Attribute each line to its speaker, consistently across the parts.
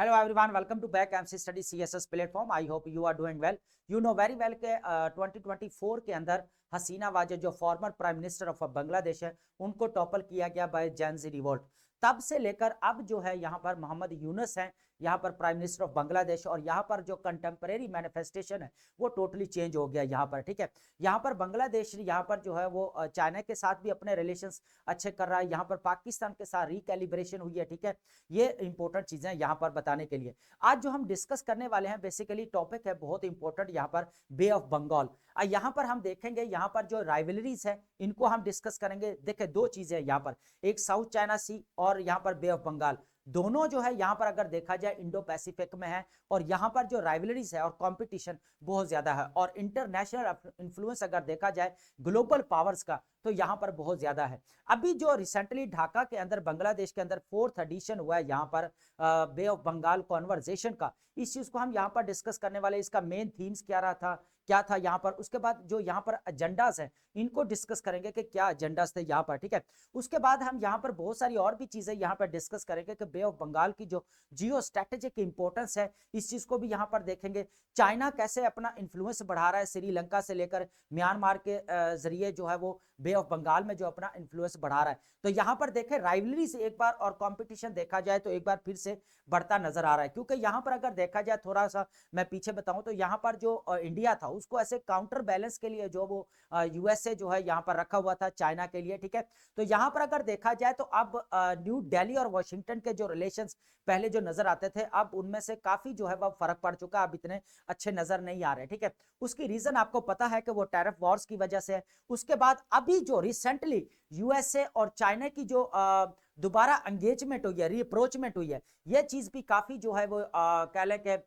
Speaker 1: Hello everyone, welcome to back MC Study CSS platform. I hope you are doing well. You know very well के 2024 के अंदर हसीना वाजेद जो former prime minister of Bangladesh है उनको topple किया गया बाय जेन-ज़ी रिवोल्ट। तब से लेकर अब जो है यहाँ पर मोहम्मद यूनुस हैं यहाँ पर प्राइम मिनिस्टर ऑफ बांग्लादेश, और यहाँ पर जो कंटेम्परेरी मैनिफेस्टेशन है वो टोटली चेंज हो गया यहाँ पर। ठीक है, यहाँ पर बांग्लादेश यहाँ पर जो है वो चाइना के साथ भी अपने रिलेशंस अच्छे कर रहा है, यहाँ पर पाकिस्तान के साथ रिकैलिब्रेशन हुई है। ठीक है, ये इंपॉर्टेंट चीजें यहाँ पर बताने के लिए आज जो हम डिस्कस करने वाले हैं बेसिकली टॉपिक है बहुत इंपॉर्टेंट यहाँ पर बे ऑफ बंगाल। यहाँ पर हम देखेंगे यहाँ पर जो राइवलरीज है इनको हम डिस्कस करेंगे। देखिए दो चीजें यहाँ पर, एक साउथ चाइना सी और यहाँ पर बे ऑफ बंगाल, दोनों जो है यहाँ पर अगर देखा जाए इंडो पैसिफिक में है, और यहाँ पर जो राइवलरीज है और कंपटीशन बहुत ज्यादा है, और इंटरनेशनल इन्फ्लुएंस अगर देखा जाए ग्लोबल पावर्स का तो यहाँ पर बहुत ज्यादा है। अभी जो रिसेंटली ढाका के अंदर बांग्लादेश के अंदर 4th एडिशन हुआ है यहाँ पर बे ऑफ बंगाल कॉन्वर्जेशन का, इस चीज को हम यहाँ पर डिस्कस करने वाले। इसका मेन थीम्स क्या था यहाँ पर, उसके बाद जो यहाँ पर एजेंडास है इनको डिस्कस करेंगे कि क्या एजेंडास थे यहाँ पर। ठीक है, उसके बाद हम यहाँ पर बहुत सारी और भी चीजें यहाँ पर डिस्कस करेंगे कि बे ऑफ बंगाल की जो जियो स्ट्रेटेजिक इंपॉर्टेंस है इस चीज को भी यहाँ पर देखेंगे। चाइना कैसे अपना इन्फ्लुएंस बढ़ा रहा है श्रीलंका से लेकर म्यांमार के जरिए जो है वो बे ऑफ बंगाल में जो अपना इन्फ्लुएंस बढ़ा रहा है। तो यहाँ पर देखें राइवलरी से एक बार और कंपटीशन देखा जाए तो एक बार फिर से बढ़ता नजर आ रहा है, क्योंकि यहाँ पर अगर देखा जाए थोड़ा सा मैं पीछे बताऊं तो यहाँ पर जो इंडिया था उसको ऐसे काउंटर बैलेंस के लिए जो वो यूएसए जो है यहाँ पर रखा हुआ था चाइना के लिए। ठीक है, तो यहाँ पर अगर देखा जाए तो अब न्यू दिल्ली और वाशिंगटन के जो रिलेशंस पहले जो नजर आते थे अब उनमें से काफी जो है वह फर्क पड़ चुका, अब इतने अच्छे नजर नहीं आ रहे। ठीक है, उसकी रीजन आपको पता है कि वो टैरिफ वॉर्स की वजह से है। उसके बाद अभी जो रिसेंटली यूएसए और चाइना की जो दोबारा एंगेजमेंट हुई है, रीअप्रोचमेंट हुई है, यह चीज भी काफी जो है वो कह लें कि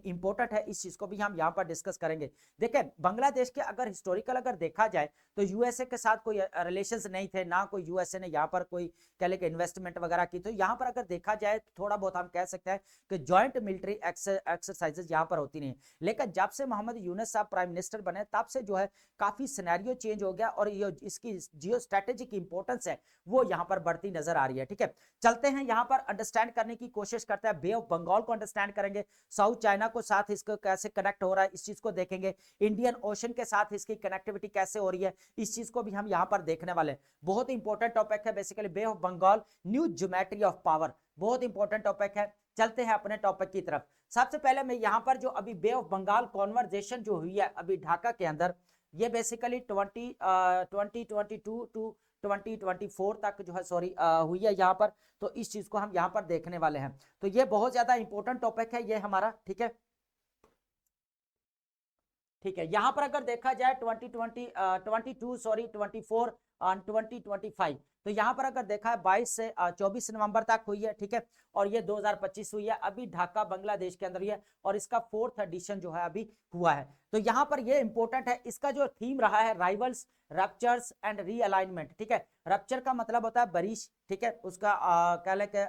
Speaker 1: इंपॉर्टेंट है। इस चीज को भी हम यहाँ पर डिस्कस करेंगे। देखें बांग्लादेश के अगर हिस्टोरिकल अगर देखा जाए तो यूएसए के साथ कोई रिलेशंस नहीं थे, ना कोई यूएसए ने यहाँ पर कोई कह लें कि इन्वेस्टमेंट वगैरह की। तो यहाँ पर अगर देखा जाए तो थोड़ा बहुत हम कह सकते हैं कि जॉइंट मिलिट्री एक्सरसाइजेज यहाँ पर होती नहीं, लेकिन जब से मोहम्मद यूनुस साहब प्राइम मिनिस्टर बने तब से जो है काफी सिनेरियो चेंज हो गया, और ये इसकी जियो स्ट्रेटेजिक इंपॉर्टेंस है वो यहाँ पर बढ़ती नजर आ रही है। ठीक है, चलते हैं यहाँ पर अंडरस्टैंड करने की कोशिश करते हैं। बे ऑफ बंगाल को अंडरस्टैंड करेंगे, साउथ चाइना को साथ इसको कैसे कनेक्ट हो रहा है इस चीज को देखेंगे, इंडियन ओशन के साथ इसकी कनेक्टिविटी कैसे हो रही है इस चीज को भी हम यहाँ पर देखने वाले हैं। बहुत इंपॉर्टेंट टॉपिक है basically bay of Bengal, new geometry of power, बहुत इंपॉर्टेंट टॉपिक है। चलते हैं अपने टॉपिक की तरफ। सबसे पहले मैं यहाँ पर जो अभी बे ऑफ बंगाल कॉन्वर्जेशन जो हुई है अभी ढाका के अंदर, ये बेसिकली 2022 टू 2024 तक जो है सॉरी हुई है यहाँ पर। तो इस चीज को हम यहाँ पर देखने वाले हैं, तो ये बहुत ज्यादा इंपॉर्टेंट टॉपिक है ये हमारा। ठीक है, ठीक है, यहाँ पर अगर देखा जाए 24 और 2025, तो यहाँ पर अगर देखा है 22 से 24 नवंबर तक हुई है। ठीक है, और ये 2025 हुई है अभी ढाका बांग्लादेश के अंदर ही है, और इसका 4th एडिशन जो है अभी हुआ है। तो यहाँ पर ये इंपॉर्टेंट है, इसका जो थीम रहा है राइवल्स, रप्चर्स एंड रीअलाइनमेंट। ठीक है, रप्चर का मतलब होता है बरिश, ठीक है, उसका कह लें कि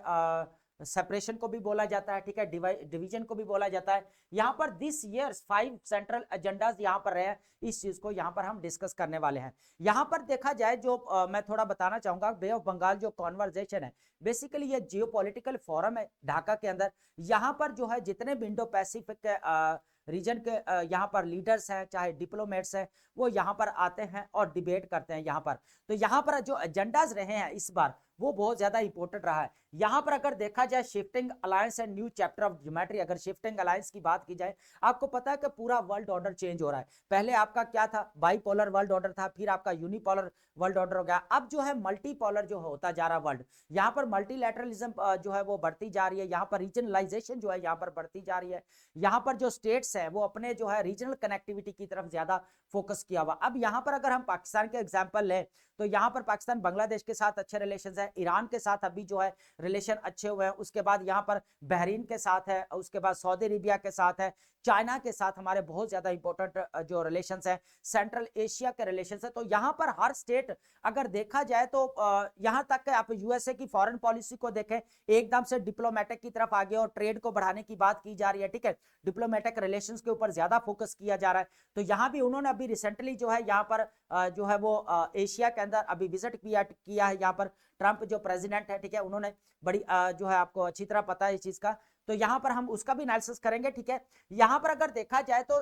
Speaker 1: सेपरेशन को भी बोला जाता है। ठीक है, डिवीजन को भी बोला जाता है। यहाँ पर दिस ईयर्स 5 सेंट्रल एजेंडास यहाँ पर रहे, इस चीज को यहाँ पर हम डिस्कस करने वाले हैं। यहाँ पर देखा जाए जो मैं थोड़ा बताना चाहूंगा, बे ऑफ बंगाल जो कॉन्वर्जेशन है बेसिकली ये जियोपॉलिटिकल फोरम है ढाका के अंदर। यहाँ पर जो है जितने भी इंडो पैसिफिक के रीजन के यहाँ पर लीडर्स हैं चाहे डिप्लोमेट्स हैं वो यहाँ पर आते हैं और डिबेट करते हैं यहाँ पर। तो यहाँ पर जो एजेंडाज रहे हैं इस बार वो बहुत ज्यादा इंपॉर्टेंट रहा है। यहाँ पर अगर देखा जाए shifting alliance and new chapter of geometry, अगर शिफ्टिंग अलायंस की बात की जाए, आपको पता है कि पूरा वर्ल्ड ऑर्डर चेंज हो रहा है। पहले आपका क्या था, बाईपोलर वर्ल्ड ऑर्डर था, फिर आपका यूनिपोलर वर्ल्ड ऑर्डर हो गया, अब जो है मल्टीपोलर जो होता जा रहा वर्ल्ड, यहाँ पर मल्टीलैटरलिज्म जो है वो बढ़ती जा रही है, यहाँ पर रीजनलाइजेशन जो है यहाँ पर बढ़ती जा रही है। यहाँ पर जो स्टेट्स है वो अपने जो है रीजनल कनेक्टिविटी की तरफ ज्यादा फोकस किया हुआ। अब यहाँ पर अगर हम पाकिस्तान के एग्जाम्पल लें तो यहाँ पर पाकिस्तान बांग्लादेश के साथ अच्छे रिलेशन है, ईरान के साथ अभी जो है रिलेशन अच्छे हुए हैं, उसके बाद यहाँ पर बहरीन के साथ है, उसके बाद सऊदी अरेबिया के साथ है, चाइना के साथ हमारे बहुत ज्यादा इंपॉर्टेंट जो रिलेशंस है, सेंट्रल एशिया के रिलेशंस है। तो यहाँ पर हर स्टेट अगर देखा जाए तो यहाँ तक कि आप यूएसए की फॉरेन पॉलिसी को देखें एकदम से डिप्लोमेटिक की तरफ आगे और ट्रेड को बढ़ाने की बात की जा रही है। ठीक है, डिप्लोमेटिक रिलेशंस के ऊपर ज्यादा फोकस किया जा रहा है। तो यहाँ भी उन्होंने अभी रिसेंटली जो है यहाँ पर जो है वो एशिया के अंदर अभी विजिट किया है यहाँ पर ट्रंप जो प्रेसिडेंट है। ठीक है, उन्होंने बड़ी जो है आपको अच्छी तरह पता है इस चीज का। तो यहाँ पर हम उसका भी एनालिसिस करेंगे, ठीक है। यहाँ पर अगर देखा जाए तो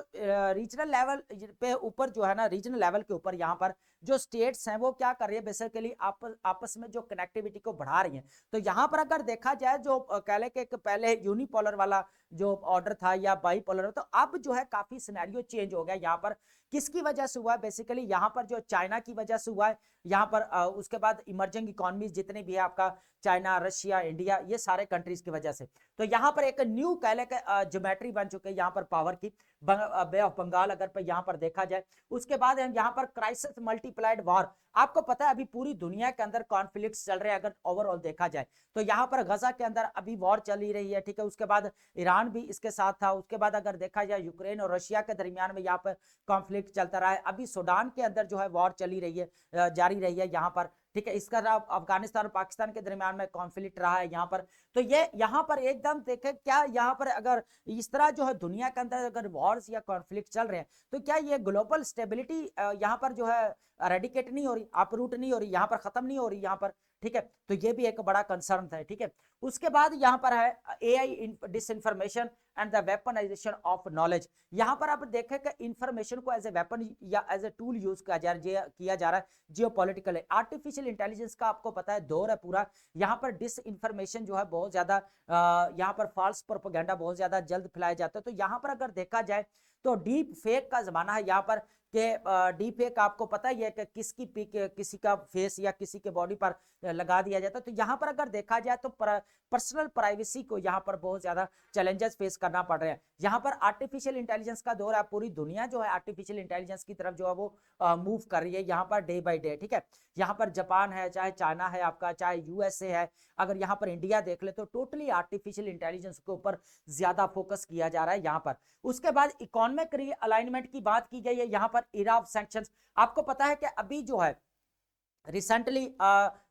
Speaker 1: रीजनल लेवल पे ऊपर जो है ना, रीजनल लेवल के ऊपर यहाँ पर जो स्टेट्स हैं वो क्या कर रही है, बेसिकली आपस में जो कनेक्टिविटी को बढ़ा रही हैं। तो यहाँ पर अगर देखा जाए जो कह ले कि पहले यूनिपोलर वाला जो ऑर्डर था या बाईपोलर, तो अब जो है काफी सिनेरियो चेंज हो गया। यहाँ पर किसकी वजह से हुआ है, बेसिकली यहाँ पर जो चाइना की वजह से हुआ है। यहाँ पर उसके बाद इमर्जिंग इकोनॉमीज जितने भी है आपका, चाइना, रशिया, इंडिया, ये सारे कंट्रीज की वजह से। तो यहाँ पर एक न्यू कह ले ज्योमेट्री बन चुके हैं यहाँ पर पावर की, बे ऑफ बंगाल अगर पर यहाँ पर देखा जाए। उसके बाद यहाँ पर क्राइसिस मल्टीप्लाइड वॉर, आपको पता है अभी पूरी दुनिया के अंदर कॉन्फ्लिक्ट्स चल रहे हैं अगर ओवरऑल देखा जाए तो। यहाँ पर गजा के अंदर अभी वॉर चली रही है, ठीक है। उसके बाद ईरान भी इसके साथ था। उसके बाद अगर देखा जाए यूक्रेन और रशिया के दरमियान में यहाँ पर कॉन्फ्लिक्ट चलता रहा है। अभी सूडान के अंदर जो है वॉर चली रही है, जारी रही है यहाँ पर, ठीक है। इसका अफगानिस्तान और पाकिस्तान के दरमियान में कॉन्फ्लिक्ट रहा है यहाँ पर। तो ये यहाँ पर एकदम देखें क्या यहाँ पर अगर इस तरह जो है दुनिया के अंदर अगर वॉर्स या कॉन्फ्लिक्ट चल रहे हैं तो क्या ये ग्लोबल स्टेबिलिटी यहाँ पर जो है रेडिकेट नहीं हो रही, अपरूट नहीं हो रही, यहाँ पर खत्म नहीं हो रही यहाँ पर, ठीक है। तो ये भी एक बड़ा कंसर्न है, ठीक है। उसके बाद यहाँ पर है AI disinformation and the weaponisation of knowledge. यहाँ पर आप देखें कि इंफॉर्मेशन को एज ए वेपन या एज ए टूल यूज किया जा रहा है जियोपॉलिटिकल। आर्टिफिशियल इंटेलिजेंस का आपको पता है दौर है पूरा। यहाँ पर डिस इंफॉर्मेशन जो है बहुत ज्यादा, यहाँ पर फॉल्स प्रोपेगेंडा बहुत ज्यादा जल्द फैलाया जाता है। तो यहाँ पर अगर देखा जाए तो डीप फेक का जमाना है यहाँ पर, के डीप फेक आपको पता ही है कि किसकी पिक किसी का फेस या किसी के बॉडी पर लगा दिया जाता है। तो यहाँ पर अगर देखा जाए तो पर्सनल प्राइवेसी को यहाँ पर बहुत ज्यादा चैलेंजेस फेस करना पड़ रहे हैं। यहाँ पर आर्टिफिशियल इंटेलिजेंस का दौर है, पूरी दुनिया जो है आर्टिफिशियल इंटेलिजेंस की तरफ जो है वो मूव कर रही है यहाँ पर डे बाई डे, ठीक है। यहाँ पर जापान है, चाहे चाइना है आपका, चाहे यूएसए है, अगर यहाँ पर इंडिया देख ले तो टोटली आर्टिफिशियल इंटेलिजेंस के ऊपर ज्यादा फोकस किया जा रहा है यहाँ पर। उसके बाद इकोनॉमिक रीअलाइनमेंट की बात की गई है यहाँ पर, इरा ऑफ सैंक्शंस। आपको पता है कि अभी जो है रिसेंटली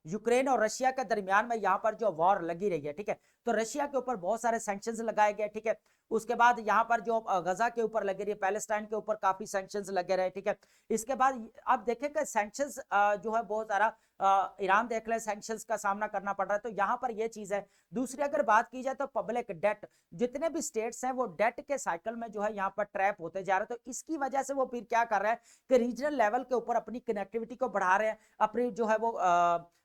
Speaker 1: यूक्रेन और रशिया के दरमियान में यहाँ पर जो वॉर लगी रही है, ठीक है। तो रशिया के ऊपर बहुत सारे सैंक्शंस लगाए गए, ठीक है। उसके बाद यहाँ पर जो गजा के ऊपर लगे रही है, पैलेस्टाइन के ऊपर काफी सैंक्शंस लगे रहे, ठीक है। इसके बाद आप देखें कि सैंक्शंस जो है बहुत सारा ईरान देख ले सैंक्शंस का सामना करना पड़ रहा है। तो यहाँ पर ये चीज है। दूसरी अगर बात की जाए तो पब्लिक डेट, जितने भी स्टेट्स हैं वो डेट के साइकिल में जो है यहाँ पर ट्रैप होते जा रहे हैं। तो इसकी वजह से वो फिर क्या कर रहा है कि रीजनल लेवल के ऊपर अपनी कनेक्टिविटी को बढ़ा रहे हैं, अपनी जो है वो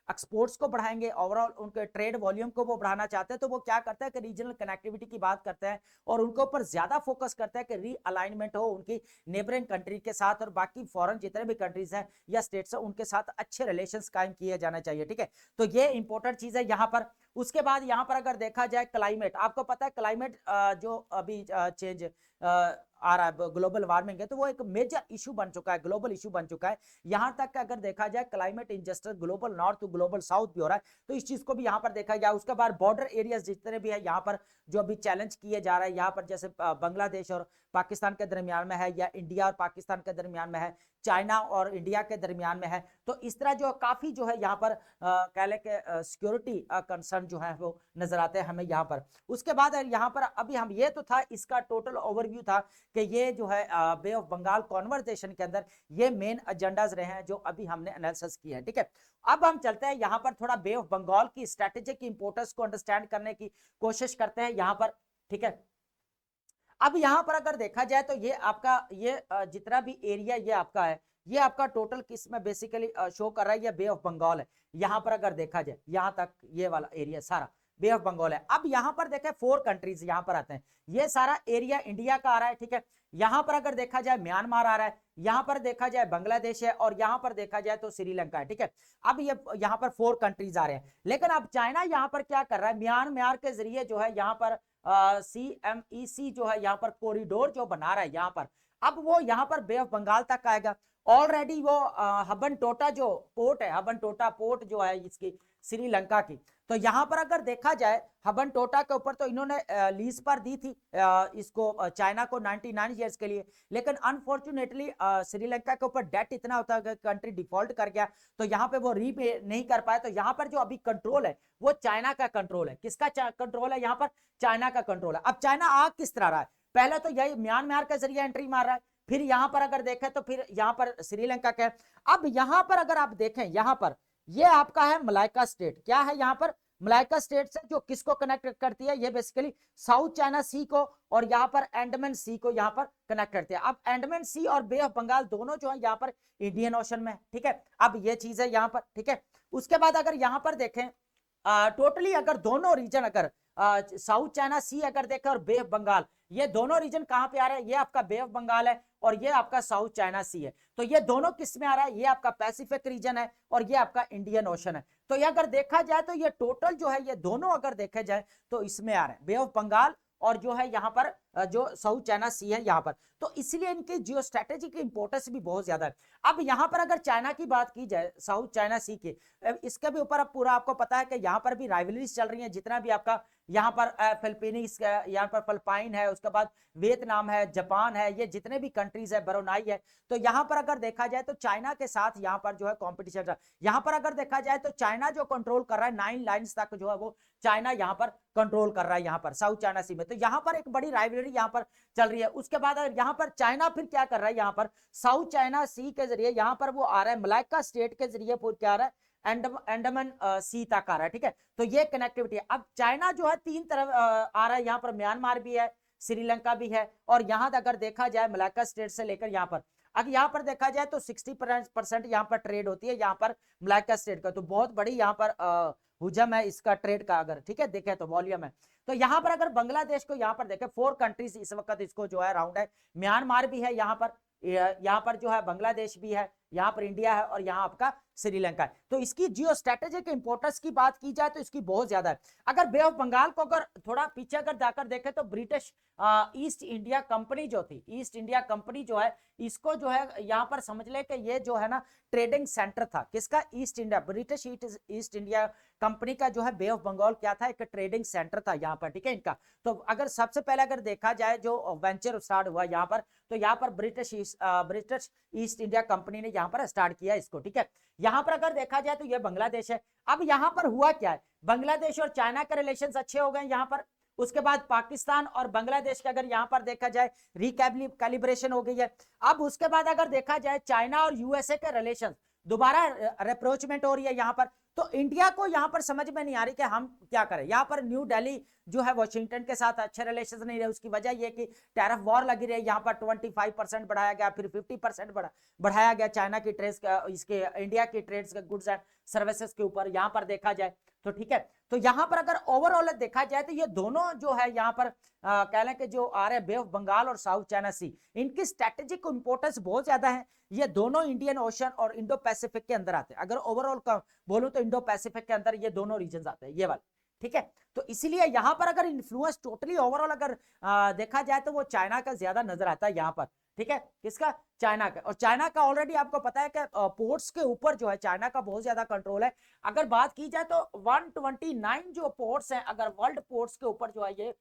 Speaker 1: एक्सपोर्ट्स को बढ़ाएंगे, ओवरऑल उनके ट्रेड वॉल्यूम को वो बढ़ाना चाहते हैं। तो वो क्या करते हैं कि रीजनल कनेक्टिविटी की बात करते हैं और उनके ऊपर ज्यादा फोकस करते हैं कि रीअलाइनमेंट हो उनकी नेबरिंग कंट्री के साथ, और बाकी फॉरेन जितने भी कंट्रीज हैं या स्टेट्स हैं उनके साथ अच्छे रिलेशंस कायम किए जाना चाहिए, ठीक है। तो ये इंपॉर्टेंट चीज है यहाँ पर। उसके बाद यहाँ पर अगर देखा जाए क्लाइमेट, आपको पता है क्लाइमेट जो अभी चेंज आ रहा है, ग्लोबल वार्मिंग है, तो वो एक मेजर इशू बन चुका है, ग्लोबल इशू बन चुका है। यहां तक कि अगर देखा जाए climate injustice global north to global south भी हो रहा है, तो इस चीज को भी यहाँ पर देखा गया। उसके बाद बॉर्डर एरियाज जितने भी है यहाँ पर जो अभी चैलेंज किए जा रहे हैं, यहाँ पर जैसे बांग्लादेश और पाकिस्तान के दरमियान में है, या इंडिया और पाकिस्तान के दरमियान में है, चाइना और इंडिया के दरमियान में है। तो इस तरह जो काफी जो है यहाँ पर कह ले के सिक्योरिटी कंसर्न जो है वो नजर आते हैं हमें यहाँ पर। उसके बाद यहाँ पर अभी हम, ये तो था इसका टोटल ओवरव्यू था कि ये जो है बे ऑफ बंगाल कॉन्वर्सेशन के अंदर ये मेन एजेंडाज रहे हैं जो अभी हमने एनालिसिस किया है, ठीक है। अब हम चलते हैं यहाँ पर थोड़ा बे ऑफ बंगाल की स्ट्रेटेजिक इंपोर्टेंस को अंडरस्टैंड करने की कोशिश करते हैं यहाँ पर, ठीक है। अब यहां पर अगर देखा जाए तो ये आपका ये जितना भी एरिया ये आपका है, ये आपका टोटल किस में बेसिकली शो कर रहा है, ये बे ऑफ बंगाल है। यहां पर अगर देखा जाए यहां तक ये वाला एरिया सारा बे ऑफ बंगाल है। अब यहां पर देखें 4 कंट्रीज यहां पर आते हैं, ये सारा एरिया इंडिया का आ रहा है, ठीक है। यहां पर अगर देखा जाए म्यांमार आ रहा है, यहां पर देखा जाए बांग्लादेश है, और यहां पर देखा जाए तो श्रीलंका है, ठीक है। अब ये यहां पर 4 कंट्रीज आ रहे हैं। लेकिन अब चाइना यहां पर क्या कर रहा है, म्यांमार के जरिए जो है यहाँ पर CMEC जो है यहाँ पर कॉरिडोर जो बना रहा है यहाँ पर, अब वो यहाँ पर बे ऑफ बंगाल तक आएगा। ऑलरेडी वो हबन टोटा जो पोर्ट है, हबन टोटा पोर्ट जो है इसकी श्रीलंका की, तो यहाँ पर अगर देखा जाए हबन टोटा के ऊपर तो इन्होंने लीज पर दी थी इसको चाइना को 99 ईयर्स के लिए। लेकिन अनफॉर्चुनेटली श्रीलंका के ऊपर डेट इतना होता है, कंट्री डिफॉल्ट कर गया, तो यहाँ पे वो रीपे नहीं कर पाए। तो यहाँ पर जो अभी कंट्रोल है वो चाइना का कंट्रोल है। किसका कंट्रोल है यहाँ पर? चाइना का कंट्रोल है। अब चाइना आ किस तरह रहा है, पहले तो यही म्यांमार के जरिए एंट्री मार रहा है, फिर यहां पर अगर देखें तो फिर यहां पर श्रीलंका का। अब यहां पर अगर आप देखें, यहां पर ये आपका है मलाइका स्टेट, क्या है यहाँ पर? मलाइका स्टेट से, जो किसको कनेक्ट करती है, ये बेसिकली साउथ चाइना सी को और यहाँ पर अंडमान सी को यहाँ पर कनेक्ट करती है। अब अंडमान सी और बे ऑफ बंगाल दोनों जो है यहाँ पर इंडियन ओशन में, ठीक है। अब ये चीज है यहाँ पर, ठीक है। उसके बाद अगर यहाँ पर देखें टोटली अगर दोनों रीजन, अगर साउथ चाइना सी अगर देखें और बे ऑफ बंगाल, ये दोनों रीजन कहां पे आ रहा है, ये आपका बे ऑफ बंगाल है और ये आपका साउथ चाइना सी है। तो ये दोनों किस में आ रहा है, ये आपका पैसिफिक रीजन है और ये आपका इंडियन ओशन है। तो ये अगर देखा जाए तो ये टोटल जो है ये दोनों अगर देखे जाए तो इसमें आ रहा है बे ऑफ बंगाल और जो है यहाँ पर जो साउथ चाइना सी है यहाँ पर। तो इसलिए इनकी जियो स्ट्रेटेजी की इंपोर्टेंस भी बहुत ज्यादा है। अब यहाँ पर अगर चाइना की बात की जाए, साउथ चाइना सी की, इसके भी ऊपर अब पूरा आपको पता है कि यहाँ पर भी राइवलरीज चल रही है। जितना भी आपका यहाँ पर फिलिपीनीस, यहाँ पर फिलिपाइन है, उसके बाद वियतनाम है, जापान है, ये जितने भी कंट्रीज है, ब्रुनाई है, तो यहाँ पर अगर देखा जाए तो चाइना के साथ यहाँ पर जो है कॉम्पिटिशन। यहाँ पर अगर देखा जाए तो चाइना जो कंट्रोल कर रहा है 9 लाइन्स तक जो है वो चाइना यहाँ पर कंट्रोल कर रहा है यहाँ पर साउथ चाइना सी में। तो यहाँ पर एक बड़ी राइवलरी यहाँ पर चल रही है। उसके बाद अगर यहाँ पर चाइना फिर क्या कर रहा है, यहाँ पर साउथ चाइना सी के जरिए यहाँ पर वो आ रहा है मलाइका स्टेट के जरिए क्या आ रहा है, अंडमान सी तक आ रहा है, ठीक है। तो ये कनेक्टिविटी है। अब चाइना जो है 3 तरफ आ रहा है, यहाँ पर म्यांमार भी है, श्रीलंका भी है और यहाँ अगर देखा जाए मलाइका स्टेट से लेकर यहाँ पर, अगर यहाँ पर देखा जाए तो 60% यहाँ पर ट्रेड होती है यहाँ पर मलाइका स्टेट का। तो बहुत बड़ी यहाँ पर हुजम है इसका ट्रेड का, अगर ठीक है देखें तो वॉल्यूम है। तो यहाँ पर अगर बांग्लादेश को यहाँ पर देखें 4 कंट्रीज इस वक्त इसको जो है राउंड है, म्यांमार भी है यहाँ पर जो है बांग्लादेश भी है, यहाँ पर इंडिया है और यहाँ आपका श्रीलंका है। तो इसकी जियो स्ट्रेटेजिक इंपोर्टेंस की बात की जाए तो इसकी बहुत ज्यादा है। अगर बे ऑफ बंगाल को अगर थोड़ा पीछे अगर जाकर देखें तो ब्रिटिश ईस्ट इंडिया कंपनी जो थी, ईस्ट इंडिया कंपनी जो है, इसको जो है यहाँ पर समझ ले कि ये जो है ना ट्रेडिंग सेंटर था किसका, east India, British east India company का जो है बे ऑफ बंगाल क्या था, एक ट्रेडिंग सेंटर था यहाँ पर, ठीक है इनका। तो अगर सबसे पहले अगर देखा जाए जो वेंचर स्टार्ट हुआ यहाँ पर, तो यहाँ पर ब्रिटिश ईस्ट इंडिया कंपनी ने यहाँ पर स्टार्ट किया इसको, ठीक है। यहाँ पर अगर देखा जाए तो ये बांग्लादेश है। अब यहाँ पर हुआ क्या है, बांग्लादेश और चाइना के रिलेशंस अच्छे हो गए यहाँ पर। उसके बाद पाकिस्तान और बांग्लादेश के अगर यहाँ पर देखा जाए रिकैलिब्रेशन हो गई है। अब उसके बाद अगर देखा जाए चाइना और यूएसए के रिलेशंस दोबारा रिप्रोचमेंट हो रही है यहाँ पर। तो इंडिया को यहाँ पर समझ में नहीं आ रही कि हम क्या करें। यहाँ पर न्यू दिल्ली जो है वाशिंगटन के साथ अच्छे रिलेशन नहीं रहे, उसकी वजह यह कि टैरिफ वॉर लगी रही है। यहाँ पर 25% बढ़ाया गया, फिर 50% बढ़ाया गया चाइना की ट्रेड्स इसके इंडिया की ट्रेड्स गुड्स एंड सर्विसेज के ऊपर यहाँ पर देखा जाए तो, ठीक है। तो यहाँ पर अगर ओवरऑल देखा जाए तो ये दोनों जो है यहाँ पर कह लें कि जो आ रहे बे ऑफ बंगाल और साउथ चाइना सी, इनकी स्ट्रेटेजिक इंपोर्टेंस बहुत ज्यादा है। ये दोनों इंडियन ओशन और इंडो पैसिफिक के अंदर आते हैं। अगर ओवरऑल का बोलूं तो इंडो पैसिफिक के अंदर ये दोनों रीजन आते हैं, ये वाले, ठीक है। तो इसीलिए यहाँ पर अगर इन्फ्लुएंस टोटली ओवरऑल अगर देखा जाए तो वो चाइना का ज्यादा नजर आता है यहाँ पर, ठीक है। किसका, चाइना का। और चाइना का ऑलरेडी आपको पता है कि पोर्ट्स के ऊपर जो है चाइना का बहुत ज्यादा कंट्रोल है। अगर बात की जाए तो 129 जो पोर्ट्स हैं, अगर वर्ल्ड पोर्ट्स के ऊपर जो है ये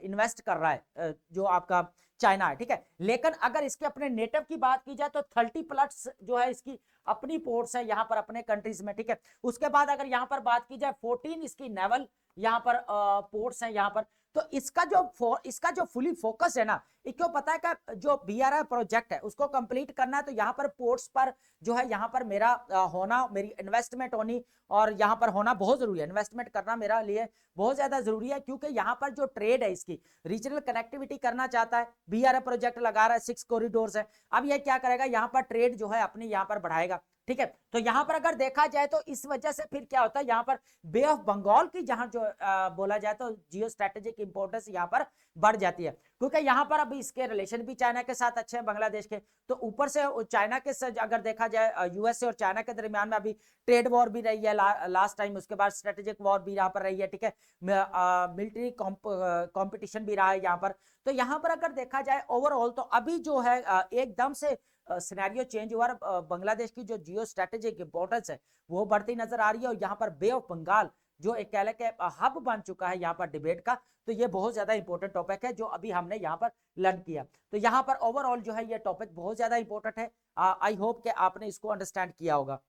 Speaker 1: इन्वेस्ट कर रहा है जो आपका चाइना है, ठीक है। लेकिन अगर इसके अपने नेटिव की बात की जाए तो 30+ जो है इसकी अपनी पोर्ट्स है यहाँ पर अपने कंट्रीज में, ठीक है। उसके बाद अगर यहाँ पर बात की जाए 14 इसकी नेवल यहाँ पर पोर्ट्स हैं यहाँ पर। तो इसका जो फुली फोकस है ना, इसको पता है कि जो BRI प्रोजेक्ट है उसको कंप्लीट करना है। तो यहाँ पर पोर्ट्स पर जो है यहाँ पर मेरा होना, मेरी इन्वेस्टमेंट होनी और यहाँ पर होना बहुत जरूरी है। इन्वेस्टमेंट करना मेरा लिए बहुत ज्यादा जरूरी है, क्योंकि यहाँ पर जो ट्रेड है इसकी रीजनल कनेक्टिविटी करना चाहता है। BRI प्रोजेक्ट लगा रहा है, 6 कॉरिडोर्स है। अब ये क्या करेगा, यहाँ पर ट्रेड जो है अपनी यहाँ पर बढ़ाएगा, ठीक है। तो यहाँ पर अगर देखा जाए तो इस वजह से फिर क्या होता है, यहाँ पर बे ऑफ बंगाल की जहां जो बोला जाए तो जियो स्ट्रेटेजिक इंपोर्टेंस यहाँ पर बढ़ जाती है, क्योंकि यहाँ पर अभी इसके रिलेशन भी चाइना के साथ अच्छे हैं बांग्लादेश के। तो ऊपर से चाइना के साथ अगर देखा जाए यूएसए और चाइना के दरमियान में अभी ट्रेड वॉर भी रही है लास्ट टाइम, उसके बाद स्ट्रेटेजिक वॉर भी यहाँ पर रही है, ठीक है। मिलिट्री कॉम्पिटिशन भी रहा है यहाँ पर। तो यहाँ पर अगर देखा जाए ओवरऑल तो अभी जो है एकदम से सिनेरियो चेंज हुआ। बांग्लादेश की जो जियो स्ट्रेटेजिक इंपोर्टेंस है वो बढ़ती नजर आ रही है। और यहाँ पर बे ऑफ बंगाल जो एक कह लें कि हब बन चुका है यहाँ पर डिबेट का, तो ये बहुत ज्यादा इंपॉर्टेंट टॉपिक है जो अभी हमने यहाँ पर लर्न किया। तो यहाँ पर ओवरऑल जो है ये टॉपिक बहुत ज्यादा इंपॉर्टेंट है। आई होप कि आपने इसको अंडरस्टैंड किया होगा।